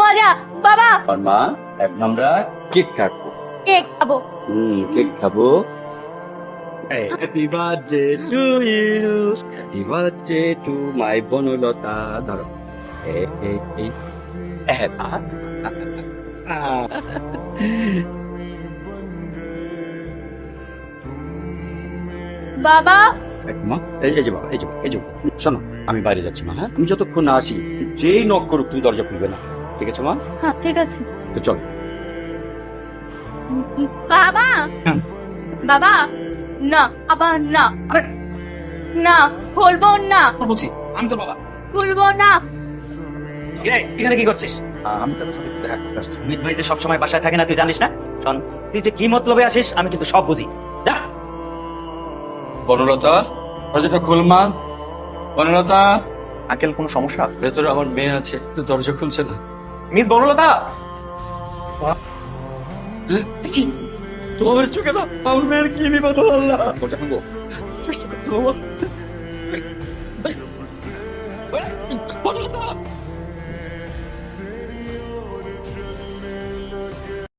মজা বাবা। আর মা এখন আমরা কেক কাটবো। কেক খাবো। কেক খাবো। Happy birthday to you, happy birthday to my Banalata. ধরো বাবা মা এই যে বাবা, এই যে এই যে শোনো, আমি বাইরে যাচ্ছি মা। হ্যাঁ, আমি যতক্ষণ না আসি যেই নক করুক তুমি দরজা খুলবে না, ঠিক আছে মা? হ্যাঁ ঠিক আছে। তো চল। বাবা বাবা না, আবার না, আরে না খুলবো না, বলছি আমি তো বাবা। খুলবো না। এখানে কি করছিস? আমি তোর সাথে একটু দেখা করতে আসছি। মিত ভাই যে সবসময় বাসায় থাকে না, তুই জানিস না? শোন, তুই যে কি মতলবে আসিস আমি কিন্তু সব বুঝি। যা। বনলতা দরজাটা খোল মা। বনলতা, আঙ্কেল কোনো সমস্যা? ভেতরে আমার মেয়ে আছে, তো দরজা খুলছে না। মিস বনলতা, কি তোমার চোখে না আমার মেয়ের কি বিপদ হলো আল্লাহ। দরজা খুলবো? চেষ্টা করতে বাবা। বনলতা